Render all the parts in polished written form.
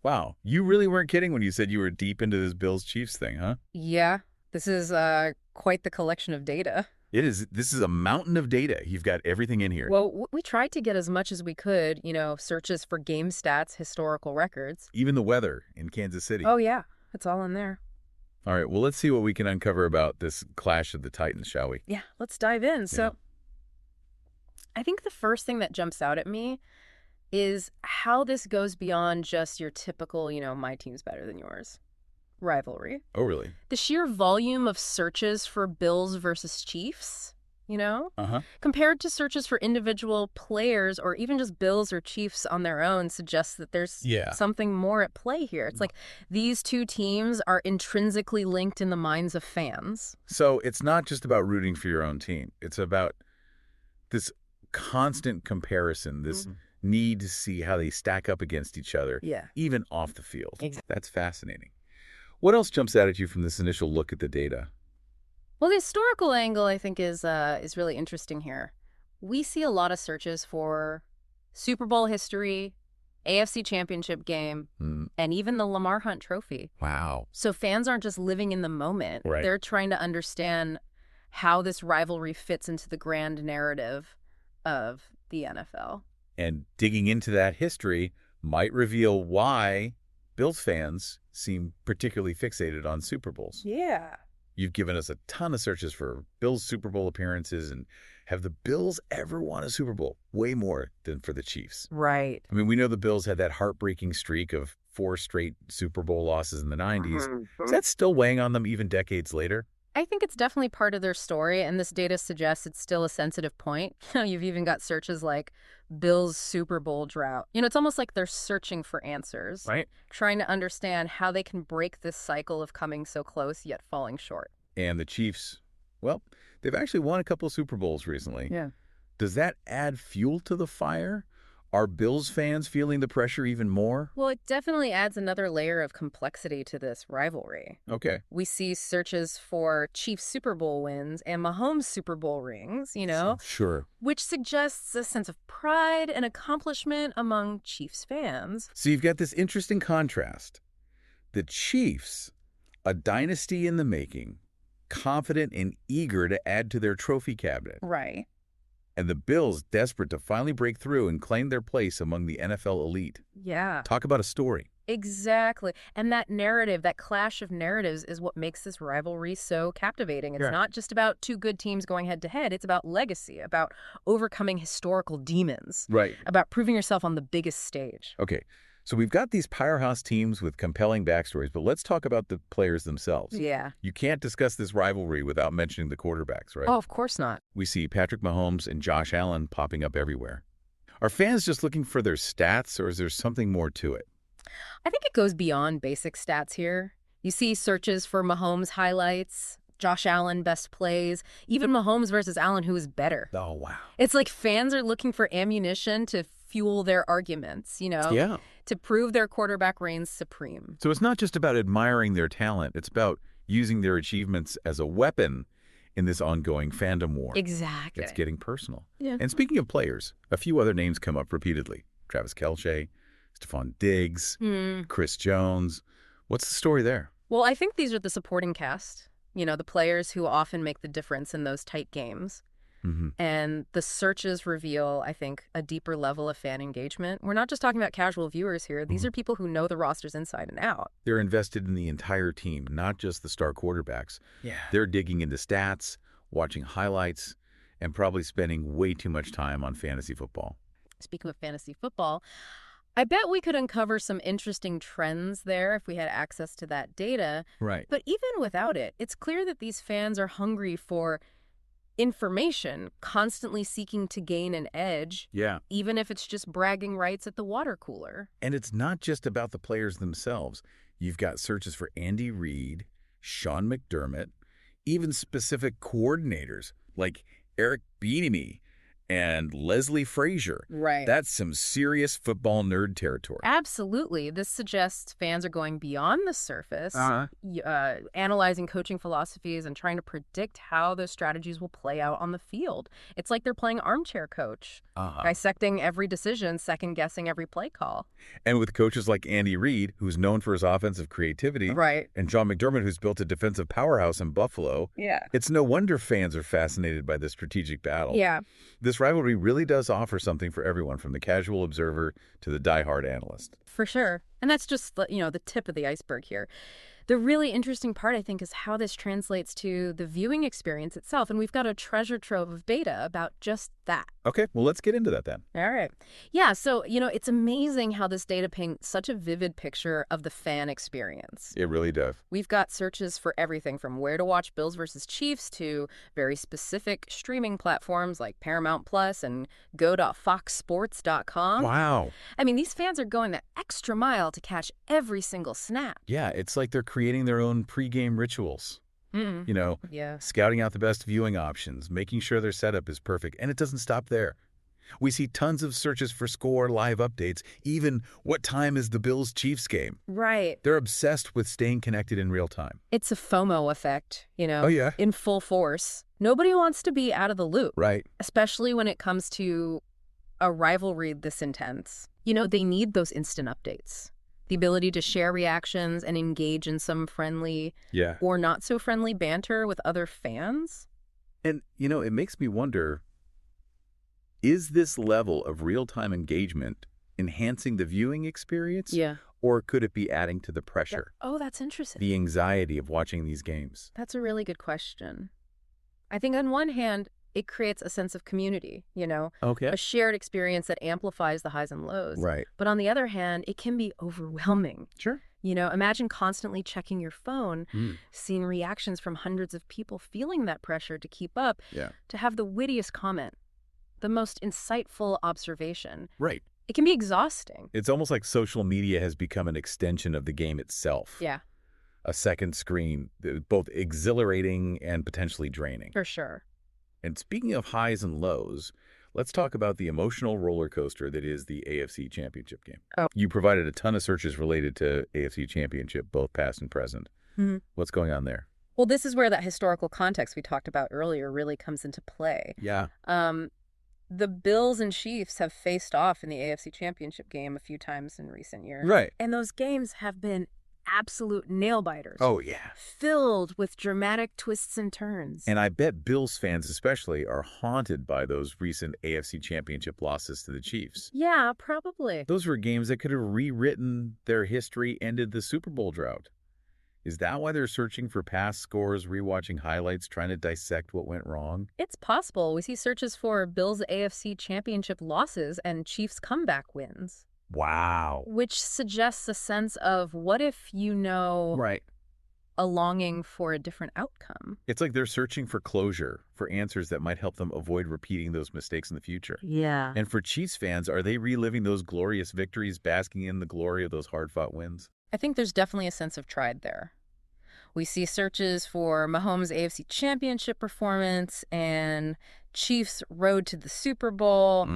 Wow. You really weren't kidding when you said you were deep into this Bills-Chiefs thing, huh? Yeah, this is quite the collection of data. It is. This is a mountain of data. You've got everything in here. Well, we tried to get as much as we could, searches for game stats, historical records. Even the weather in Kansas City. Oh, yeah, it's all in there. All right, well, let's see what we can uncover about this clash of the Titans, shall we? Yeah, let's dive in. So I think the first thing that jumps out at me is how this goes beyond just your typical, my team's better than yours rivalry. Oh, really? The sheer volume of searches for Bills versus Chiefs, Uh-huh. compared to searches for individual players or even just Bills or Chiefs on their own suggests that there's something more at play here. It's like these two teams are intrinsically linked in the minds of fans. So it's not just about rooting for your own team. It's about this constant comparison, this need to see how they stack up against each other, even off the field. Exactly. That's fascinating. What else jumps out at you from this initial look at the data? Well, the historical angle, I think, is really interesting here. We see a lot of searches for Super Bowl history, AFC Championship game, and even the Lamar Hunt Trophy. Wow. So fans aren't just living in the moment. Right. They're trying to understand how this rivalry fits into the grand narrative of the NFL. And digging into that history might reveal why Bills fans seem particularly fixated on Super Bowls. Yeah. You've given us a ton of searches for Bills Super Bowl appearances, and have the Bills ever won a Super Bowl? Way more than for the Chiefs. Right. I mean, we know the Bills had that heartbreaking streak of 4 straight Super Bowl losses in the 90s. Is that still weighing on them even decades later? I think it's definitely part of their story, and this data suggests it's still a sensitive point. You've even got searches like Bills Super Bowl drought. It's almost like they're searching for answers. Right. Trying to understand how they can break this cycle of coming so close yet falling short. And the Chiefs, well, they've actually won a couple of Super Bowls recently. Yeah. Does that add fuel to the fire? Are Bills fans feeling the pressure even more? Well, it definitely adds another layer of complexity to this rivalry. Okay. We see searches for Chiefs Super Bowl wins and Mahomes Super Bowl rings, Sure. which suggests a sense of pride and accomplishment among Chiefs fans. So you've got this interesting contrast. The Chiefs, a dynasty in the making, confident and eager to add to their trophy cabinet. Right. And the Bills desperate to finally break through and claim their place among the NFL elite. Yeah. Talk about a story. Exactly. And that narrative, that clash of narratives is what makes this rivalry so captivating. It's not just about two good teams going head to head. It's about legacy, about overcoming historical demons. Right. About proving yourself on the biggest stage. Okay. So we've got these powerhouse teams with compelling backstories, but let's talk about the players themselves. Yeah. You can't discuss this rivalry without mentioning the quarterbacks, right? Oh, of course not. We see Patrick Mahomes and Josh Allen popping up everywhere. Are fans just looking for their stats, or is there something more to it? I think it goes beyond basic stats here. You see searches for Mahomes highlights, Josh Allen best plays, even Mahomes versus Allen, who is better. Oh, wow. It's like fans are looking for ammunition to fuel their arguments, Yeah. to prove their quarterback reigns supreme. So it's not just about admiring their talent. It's about using their achievements as a weapon in this ongoing fandom war. Exactly. It's getting personal. Yeah. And speaking of players, a few other names come up repeatedly. Travis Kelce, Stephon Diggs, Chris Jones. What's the story there? Well, I think these are the supporting cast, the players who often make the difference in those tight games. And the searches reveal, I think, a deeper level of fan engagement. We're not just talking about casual viewers here. These are people who know the rosters inside and out. They're invested in the entire team, not just the star quarterbacks. Yeah. They're digging into stats, watching highlights, and probably spending way too much time on fantasy football. Speaking of fantasy football, I bet we could uncover some interesting trends there if we had access to that data. Right. But even without it, it's clear that these fans are hungry for information, constantly seeking to gain an edge. Yeah. Even if it's just bragging rights at the water cooler. And it's not just about the players themselves. You've got searches for Andy Reid, Sean McDermott, even specific coordinators like Eric Bieniemy and Leslie Frazier. Right. That's some serious football nerd territory. Absolutely. This suggests fans are going beyond the surface, analyzing coaching philosophies and trying to predict how those strategies will play out on the field. It's like they're playing armchair coach, dissecting every decision, second-guessing every play call. And with coaches like Andy Reid, who's known for his offensive creativity, and John McDermott, who's built a defensive powerhouse in Buffalo, it's no wonder fans are fascinated by this strategic battle. Yeah. This rivalry really does offer something for everyone, from the casual observer to the diehard analyst. For sure. And that's just, the tip of the iceberg here. The really interesting part, I think, is how this translates to the viewing experience itself. And we've got a treasure trove of data about just that. Okay, well, let's get into that then. All right. Yeah, so, it's amazing how this data paints such a vivid picture of the fan experience. It really does. We've got searches for everything from where to watch Bills versus Chiefs to very specific streaming platforms like Paramount Plus and go.foxsports.com. Wow. I mean, these fans are going the extra mile to catch every single snap. Yeah, it's like they're creating their own pregame rituals. Yeah. Scouting out the best viewing options, making sure their setup is perfect. And it doesn't stop there. We see tons of searches for score, live updates, even what time is the Bills-Chiefs game. Right. They're obsessed with staying connected in real time. It's a FOMO effect, Oh, yeah. in full force. Nobody wants to be out of the loop. Right. Especially when it comes to a rivalry this intense. They need those instant updates. The ability to share reactions and engage in some friendly or not so friendly banter with other fans. And, it makes me wonder, is this level of real-time engagement enhancing the viewing experience? Yeah. Or could it be adding to the pressure? Oh, that's interesting. The anxiety of watching these games? That's a really good question. I think on one hand, it creates a sense of community, Okay. a shared experience that amplifies the highs and lows. Right. But on the other hand, it can be overwhelming. Sure. Imagine constantly checking your phone, seeing reactions from hundreds of people, feeling that pressure to keep up, to have the wittiest comment, the most insightful observation. Right. It can be exhausting. It's almost like social media has become an extension of the game itself. Yeah. A second screen, both exhilarating and potentially draining. For sure. And speaking of highs and lows, let's talk about the emotional roller coaster that is the AFC Championship game. Oh. You provided a ton of searches related to AFC Championship, both past and present. What's going on there? Well, this is where that historical context we talked about earlier really comes into play. Yeah. The Bills and Chiefs have faced off in the AFC Championship game a few times in recent years. Right. And those games have been absolute nail-biters. Oh, yeah. Filled with dramatic twists and turns. And I bet Bills fans especially are haunted by those recent AFC Championship losses to the Chiefs. Yeah, probably. Those were games that could have rewritten their history, ended the Super Bowl drought. Is that why they're searching for past scores, rewatching highlights, trying to dissect what went wrong? It's possible. We see searches for Bills AFC Championship losses and Chiefs comeback wins. Wow. Which suggests a sense of what if right, a longing for a different outcome. It's like they're searching for closure, for answers that might help them avoid repeating those mistakes in the future. Yeah. And for Chiefs fans, are they reliving those glorious victories, basking in the glory of those hard-fought wins? I think there's definitely a sense of pride there. We see searches for Mahomes' AFC Championship performance and Chiefs' road to the Super Bowl.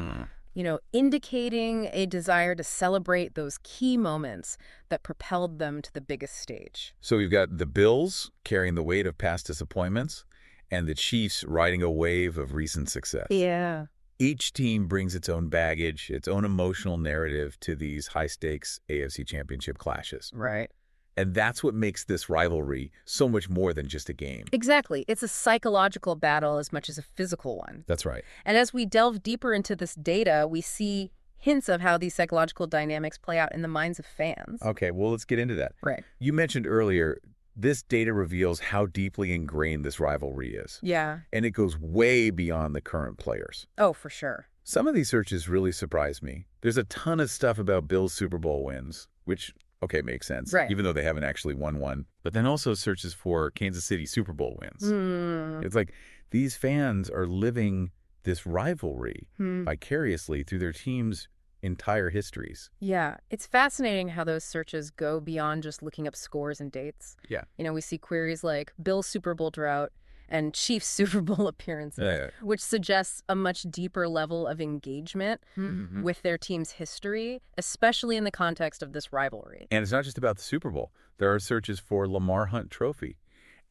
Indicating a desire to celebrate those key moments that propelled them to the biggest stage. So we've got the Bills carrying the weight of past disappointments and the Chiefs riding a wave of recent success. Yeah. Each team brings its own baggage, its own emotional narrative to these high-stakes AFC Championship clashes. Right. And that's what makes this rivalry so much more than just a game. Exactly. It's a psychological battle as much as a physical one. That's right. And as we delve deeper into this data, we see hints of how these psychological dynamics play out in the minds of fans. Okay, well, let's get into that. Right. You mentioned earlier, this data reveals how deeply ingrained this rivalry is. Yeah. And it goes way beyond the current players. Oh, for sure. Some of these searches really surprised me. There's a ton of stuff about Bills Super Bowl wins, which, okay, makes sense, right, even though they haven't actually won one. But then also searches for Kansas City Super Bowl wins. It's like these fans are living this rivalry vicariously through their team's entire histories. Yeah, it's fascinating how those searches go beyond just looking up scores and dates. Yeah. We see queries like Bills Super Bowl drought and Chiefs Super Bowl appearances, Yeah. which suggests a much deeper level of engagement Mm-hmm. with their team's history, especially in the context of this rivalry. And it's not just about the Super Bowl. There are searches for Lamar Hunt Trophy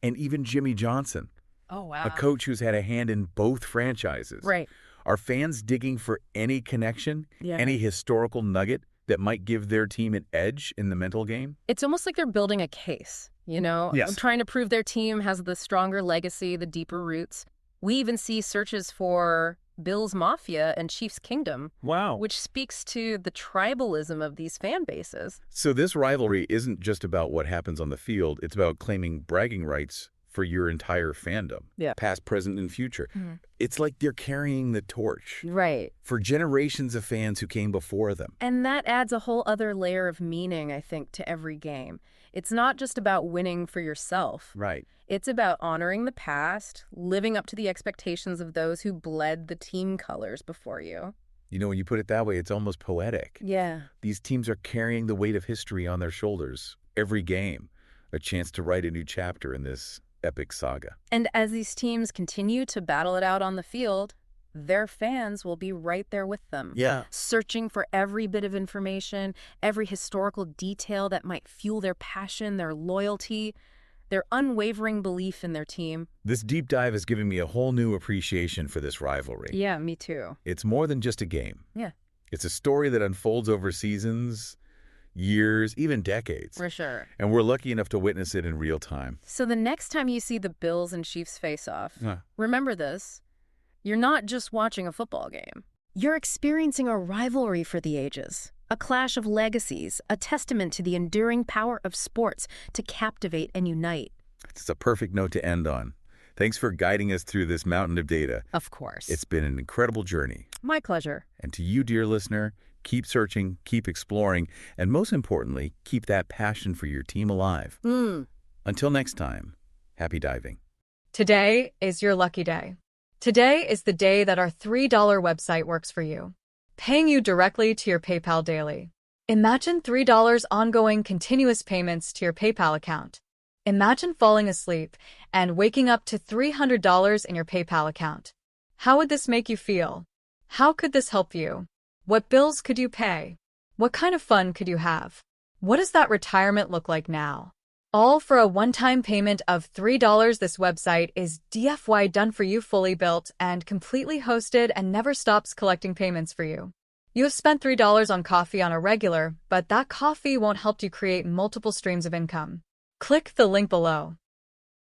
and even Jimmy Johnson, Oh, wow. a coach who's had a hand in both franchises. Right. Are fans digging for any connection, Yeah. any historical nugget that might give their team an edge in the mental game? It's almost like they're building a case, you know, Yes. trying to prove their team has the stronger legacy, the deeper roots. We even see searches for Bills Mafia and Chiefs Kingdom, Wow. which speaks to the tribalism of these fan bases. So this rivalry isn't just about what happens on the field. It's about claiming bragging rights for your entire fandom, Yeah. past, present, and future. It's like they're carrying the torch Right. for generations of fans who came before them. And that adds a whole other layer of meaning, I think, to every game. It's not just about winning for yourself. Right. It's about honoring the past, living up to the expectations of those who bled the team colors before you. You know, when you put it that way, it's almost poetic. Yeah. These teams are carrying the weight of history on their shoulders every game, a chance to write a new chapter in this epic saga. And as these teams continue to battle it out on the field, their fans will be right there with them. Yeah. Searching for every bit of information, every historical detail that might fuel their passion, their loyalty, their unwavering belief in their team. This deep dive has given me a whole new appreciation for this rivalry. Yeah, me too. It's more than just a game. Yeah. It's a story that unfolds over seasons, years, even decades. For sure. And we're lucky enough to witness it in real time. So the next time you see the Bills and Chiefs face off, Huh. remember this. You're not just watching a football game. You're experiencing a rivalry for the ages, a clash of legacies, a testament to the enduring power of sports to captivate and unite. It's a perfect note to end on. Thanks for guiding us through this mountain of data. Of course. It's been an incredible journey. my pleasure. And to you, dear listener, keep searching, keep exploring, and most importantly, keep that passion for your team alive. Until next time, happy diving. Today is your lucky day. Today is the day that our $3 website works for you, paying you directly to your PayPal daily. Imagine $3 ongoing continuous payments to your PayPal account. Imagine falling asleep and waking up to $300 in your PayPal account. How would this make you feel? How could this help you? What bills could you pay? What kind of fun could you have? What does that retirement look like now? All for a one-time payment of $3. This website is DFY done for you, fully built and completely hosted, and never stops collecting payments for you. You have spent $3 on coffee on a regular, but that coffee won't help you create multiple streams of income. Click the link below.